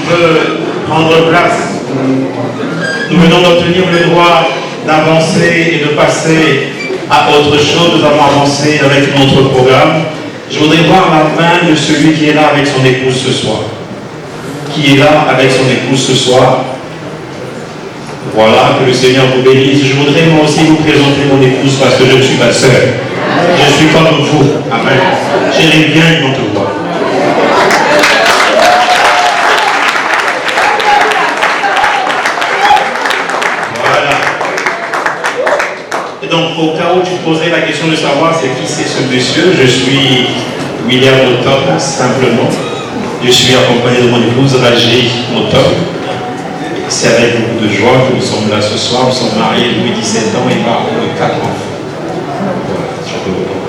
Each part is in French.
veut prendre place. Nous venons d'obtenir le droit d'avancer et de passer à autre chose. Nous avons avancé avec notre programme. Je voudrais voir la main de celui qui est là avec son épouse ce soir. Qui est là avec son épouse ce soir. Voilà, que le Seigneur vous bénisse. Je voudrais moi aussi vous présenter mon épouse parce que je ne suis pas seul. Je suis comme vous. Amen. J'aimerais bien une autre voix. Voilà. Et donc, au cas où tu posais la question de savoir c'est qui c'est ce monsieur, je suis William Motom, simplement. Je suis accompagné de mon épouse Raji Motom. C'est avec beaucoup de joie que nous sommes là ce soir. Nous sommes mariés depuis 17 ans et parents de 4 enfants. Voilà, je peux vous voir.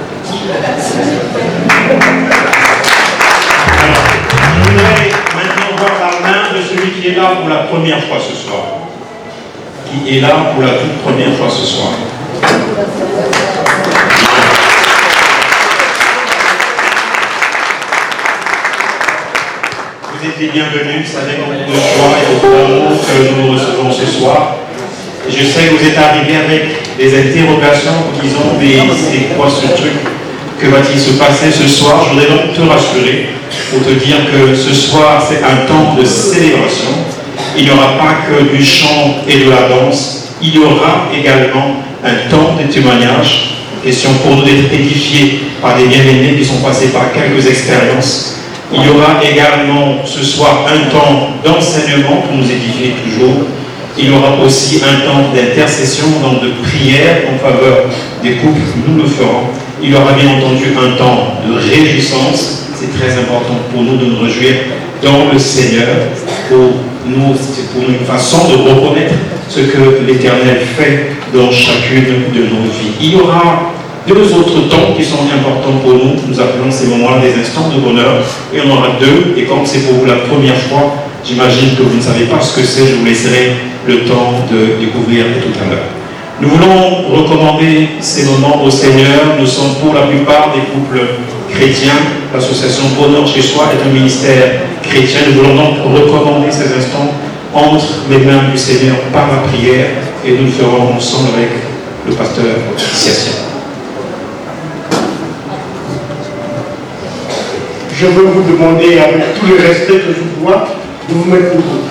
Alors, je voudrais maintenant voir la main de celui qui est là pour la première fois ce soir. Qui est là pour la toute première fois ce soir. Vous êtes les bienvenus, c'est avec beaucoup de joie et beaucoup d'amour que nous nous recevons ce soir. Je sais que vous êtes arrivés avec des interrogations, disons, mais c'est quoi ce truc? Que va-t-il se passer ce soir? Je voudrais donc te rassurer pour te dire que ce soir, c'est un temps de célébration. Il n'y aura pas que du chant et de la danse, il y aura également un temps de témoignage, question pour nous d'être édifiés par des bien-aimés qui sont passés par quelques expériences. Il y aura également ce soir un temps d'enseignement pour nous édifier toujours. Il y aura aussi un temps d'intercession, donc de prière en faveur des couples, nous le ferons. Il y aura bien entendu un temps de réjouissance. C'est très important pour nous de nous réjouir dans le Seigneur. Pour nous, c'est pour nous une façon de reconnaître ce que l'Éternel fait dans chacune de nos vies. Il y aura deux autres temps qui sont importants pour nous. Nous appelons ces moments-là des instants de bonheur. Et on en aura deux. Et comme c'est pour vous la première fois, j'imagine que vous ne savez pas ce que c'est. Je vous laisserai le temps de découvrir tout à l'heure. Nous voulons recommander ces moments au Seigneur. Nous sommes pour la plupart des couples chrétiens. L'association Bonheur chez soi est un ministère chrétien. Nous voulons donc recommander ces instants entre les mains du Seigneur par la prière. Et nous le ferons ensemble avec le pasteur Siasia. Je veux vous demander, avec tout le respect que je vous dois, de vous mettre debout.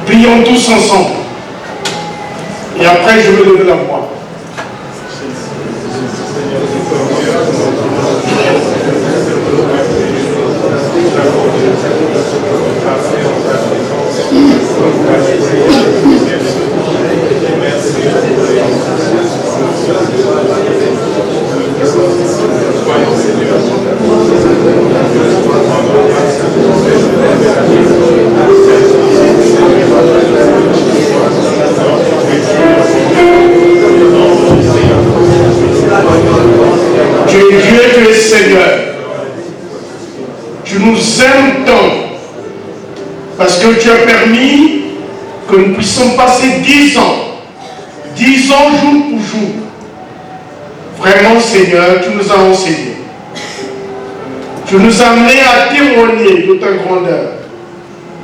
Prions tous ensemble. Et après, je vais lever la voix. Tu es Dieu, tu es Seigneur. Tu nous aimes tant parce que tu as permis que nous puissions passer 10 ans jour pour jour. Vraiment, Seigneur, tu nous as enseigné. Tu nous as amenés à témoigner de ta grandeur.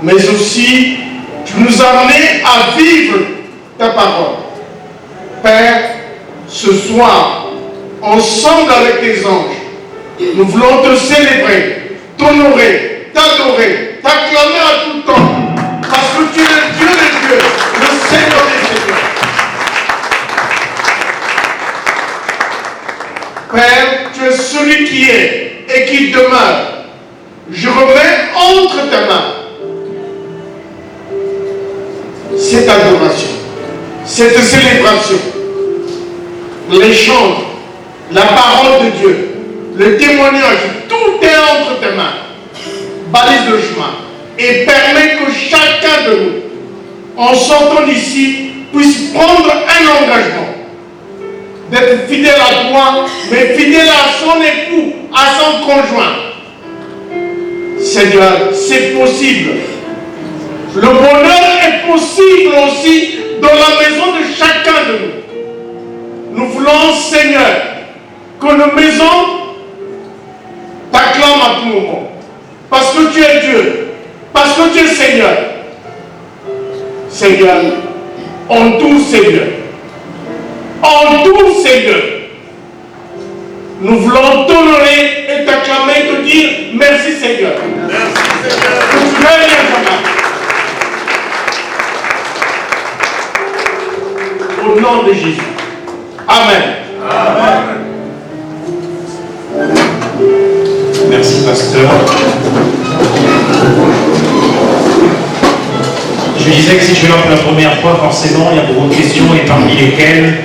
Mais aussi, tu nous as amenés à vivre ta parole. Père, ce soir, ensemble avec tes anges, nous voulons te célébrer, t'honorer, t'adorer, t'acclamer à tout temps. Parce que tu es le Dieu des dieux, le Seigneur des seigneurs. Père, tu es celui qui est et qui demeure. Je remets entre tes mains cette adoration, cette célébration, les chants, la parole de Dieu, le témoignage, tout est entre tes mains. Balise le chemin et permet que chacun de nous, en sortant d'ici, puisse prendre un engagement d'être fidèle à toi, mais fidèle à son époux, à son conjoint. Seigneur, c'est possible. Le bonheur est possible aussi dans la maison de chacun de nous. Nous voulons, Seigneur, que nos maisons t'acclament à tout moment. Parce que tu es Dieu. Parce que tu es Seigneur. Seigneur, en tout Seigneur. En tout Seigneur. Nous voulons t'honorer et t'acclamer et te dire merci Seigneur. Merci Seigneur. Au nom de Jésus. Amen. Amen. Merci pasteur. Je disais que si tu es là pour la première fois, forcément, il y a beaucoup de questions et parmi lesquelles,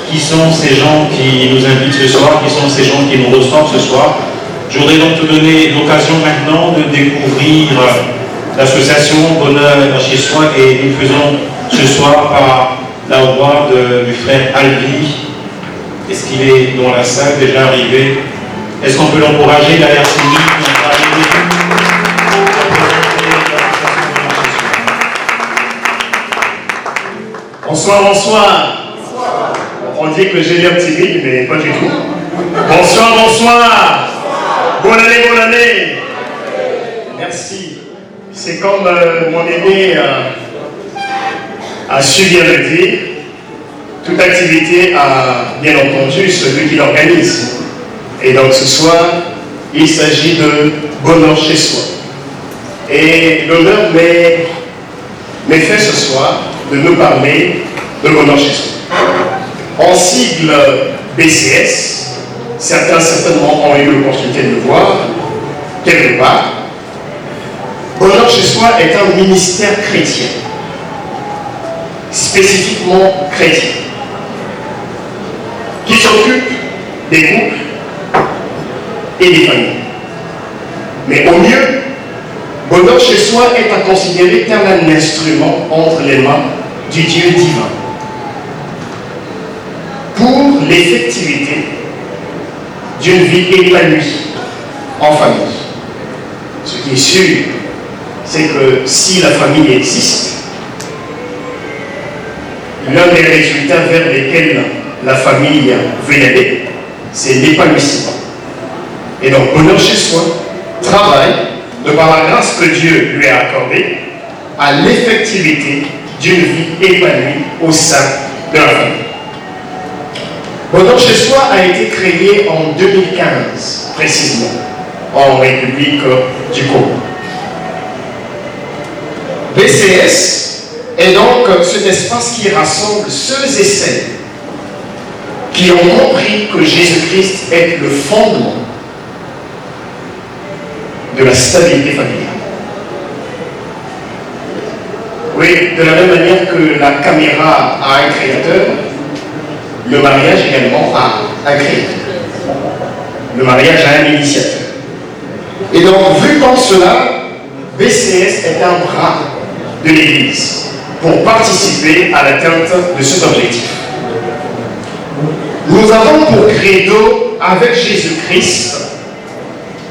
qui sont ces gens qui nous invitent ce soir, qui sont ces gens qui nous reçoivent ce soir. Je voudrais donc te donner l'occasion maintenant de découvrir l'association Bonheur chez soi et nous faisons ce soir par la voix du frère Albi. Est-ce qu'il est dans la salle, déjà arrivé? Est-ce qu'on peut l'encourager? Il a l'air timide, on va arriver. Bonsoir, bonsoir. On dit que j'ai l'air timide, mais pas du tout. Bonsoir, bonsoir. Bonne année, bonne année. Merci. C'est comme mon aîné a su bien le dire. Toute activité a bien entendu celui qui l'organise. Et donc ce soir, il s'agit de bonheur chez soi. Et l'honneur m'est fait ce soir de nous parler de bonheur chez soi. En sigle BCS, certains certainement ont eu l'opportunité de le voir quelque part. Bonheur chez soi est un ministère chrétien, spécifiquement chrétien, qui s'occupe des couples et des familles. Mais au mieux, bonheur chez soi est à considérer comme un instrument entre les mains du Dieu divin pour l'effectivité d'une vie épanouie en famille. Ce qui est sûr, c'est que si la famille existe, l'un des résultats vers lesquels la famille veut y aller, c'est l'épanouissement. Et donc, bonheur chez soi travaille, de par la grâce que Dieu lui a accordée, à l'effectivité d'une vie épanouie au sein de la famille. Bonheur chez soi a été créé en 2015, précisément, en République du Congo. BCS est donc cet espace qui rassemble ceux et celles qui ont compris que Jésus-Christ est le fondement de la stabilité familiale. Oui, de la même manière que la caméra a un créateur, le mariage également a un créateur. Le mariage a un initiateur. Et donc, vu comme cela, BCS est un bras de l'Église pour participer à l'atteinte de cet objectif. Nous avons pour credo, avec Jésus-Christ,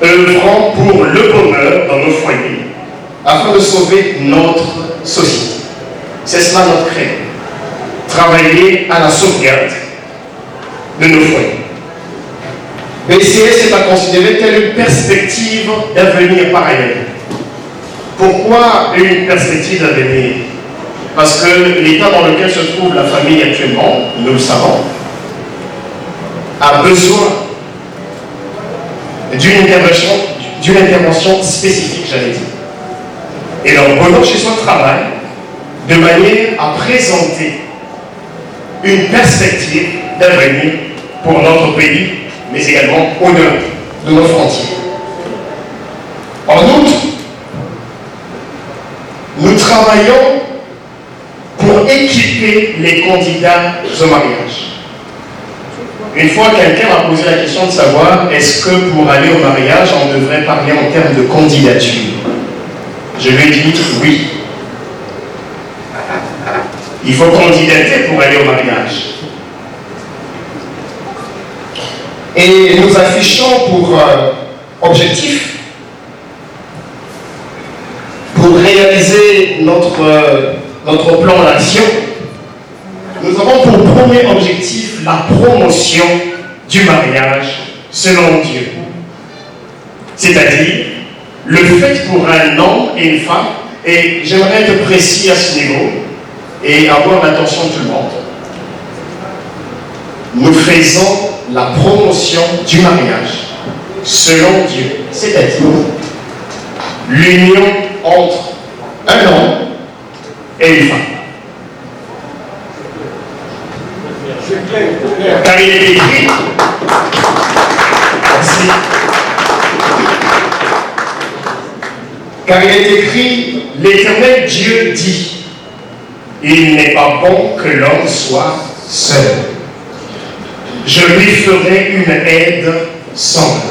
œuvrant pour le bonheur dans nos foyers, afin de sauver notre société. C'est cela notre credo. Travailler à la sauvegarde de nos foyers. BCS est à considérer telle une perspective d'avenir parallèle. Pourquoi une perspective d'avenir? Parce que l'état dans lequel se trouve la famille actuellement, nous le savons, a besoin d'une intervention spécifique, j'allais dire. Et donc, bonheur chez soi travaille de manière à présenter une perspective d'avenir pour notre pays, mais également au-delà de nos frontières. En outre, nous travaillons pour équiper les candidats au mariage. Une fois, quelqu'un m'a posé la question de savoir est-ce que pour aller au mariage, on devrait parler en termes de candidature. Je lui ai dit oui. Il faut candidater pour aller au mariage. Et nous affichons pour objectif, pour réaliser notre plan d'action, nous avons pour premier objectif la promotion du mariage selon Dieu. C'est-à-dire, le fait pour un homme et une femme, et j'aimerais être précis à ce niveau et avoir l'attention de tout le monde. Nous faisons la promotion du mariage selon Dieu, c'est-à-dire l'union entre un homme et une femme. Car il est écrit, merci. Car il est écrit, l'Éternel Dieu dit, il n'est pas bon que l'homme soit seul. Je lui ferai une aide semblable.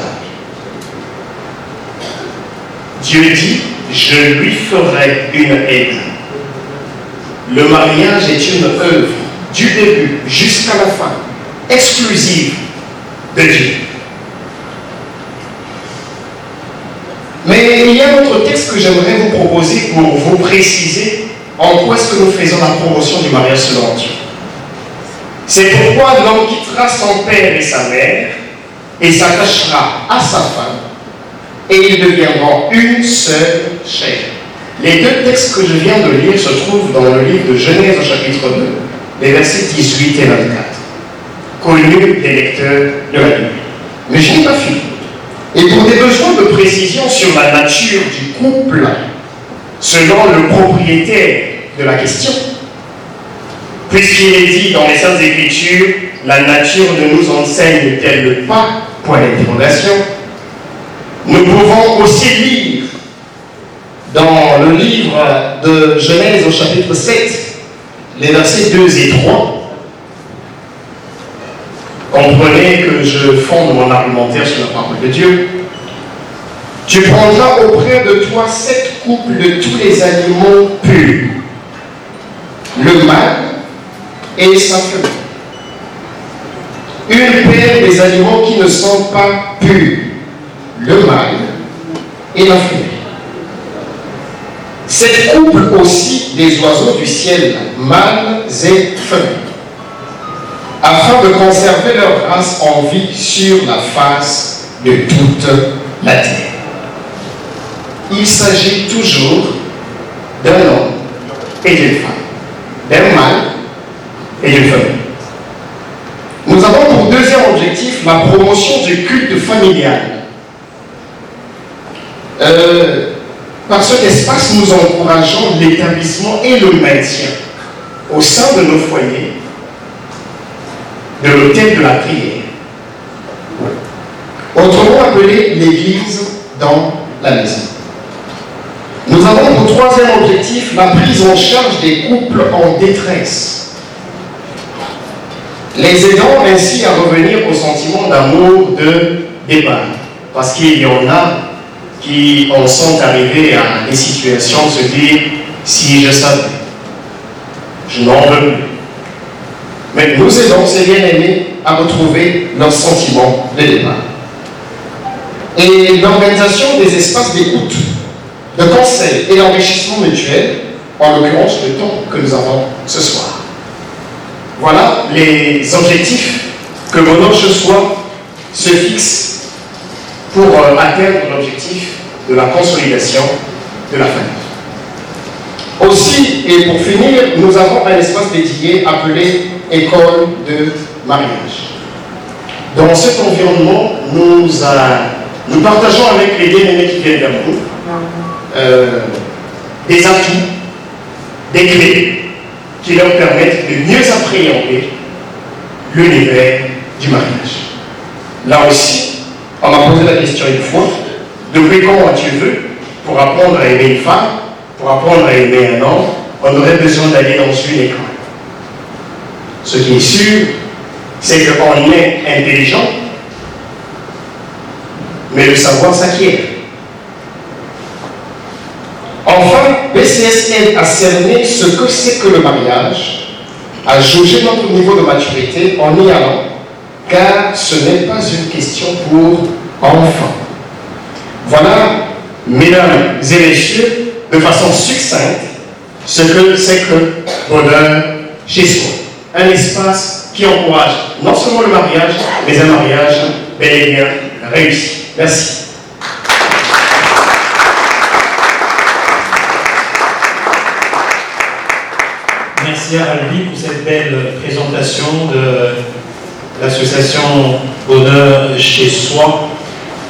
Dieu dit, je lui ferai une aide. Le mariage est une œuvre du début jusqu'à la fin, exclusive de Dieu. Mais il y a un autre texte que j'aimerais vous proposer pour vous préciser en quoi est-ce que nous faisons la promotion du mariage selon Dieu. C'est pourquoi l'homme quittera son père et sa mère et s'attachera à sa femme et ils deviendront une seule chair. Les deux textes que je viens de lire se trouvent dans le livre de Genèse au chapitre 2, les versets 18 et 24, connus des lecteurs de la Bible. Mais je n'ai pas fini. Et pour des besoins de précision sur la nature du couple, selon le propriétaire de la question, puisqu'il est dit dans les Saintes Écritures, la nature ne nous enseigne-t-elle pas, point d'interrogation, nous pouvons aussi lire dans le livre de Genèse au chapitre 7, les versets 2 et 3. Comprenez que je fonde mon argumentaire sur la parole de Dieu. Tu prendras auprès de toi 7 couples de tous les animaux purs, le mâle et sa femelle, une paire des animaux qui ne sont pas purs, le mâle et la femelle. 7 couples aussi des oiseaux du ciel, mâles et femelles, afin de conserver leur race en vie sur la face de toute la terre. Il s'agit toujours d'un homme et d'une femme, d'un mâle et d'une femelle. Nous avons pour deuxième objectif la promotion du culte familial. Par cet espace, nous encourageons l'établissement et le maintien au sein de nos foyers de l'autel de la prière, autrement appelé l'église dans la maison. Nous avons pour troisième objectif la prise en charge des couples en détresse, les aidant ainsi à revenir au sentiment d'amour de départ, parce qu'il y en a qui en sont arrivés à des situations de se dire si je savais, je n'en veux plus. Mais nous aidons ces bien-aimés à retrouver leur sentiment de départ. Et l'organisation des espaces d'écoute, de conseil et d'enrichissement mutuel, en l'occurrence le temps que nous avons ce soir. Voilà les objectifs que mon ange ce soir se fixe pour atteindre l'objectif de la consolidation de la famille. Aussi, et pour finir, nous avons un espace dédié appelé école de mariage. Dans cet environnement, nous partageons avec les bien-aimés qui viennent vers nous des atouts, des clés qui leur permettent de mieux appréhender l'univers du mariage. Là aussi, on m'a posé la question une fois, depuis quand as-tu vu pour apprendre à aimer une femme, pour apprendre à aimer un homme, on aurait besoin d'aller dans une école. Ce qui est sûr, c'est qu'on est intelligent, mais le savoir s'acquiert. Enfin, BCS aide à cerner ce que c'est que le mariage, à jauger notre niveau de maturité en y allant, car ce n'est pas une question pour enfants. Voilà, mesdames et messieurs, de façon succincte, ce que c'est que bonheur chez soi. Un espace qui encourage non seulement le mariage, mais un mariage bel et bien réussi. Merci. Merci à Albi pour cette belle présentation de l'association Bonheur chez soi.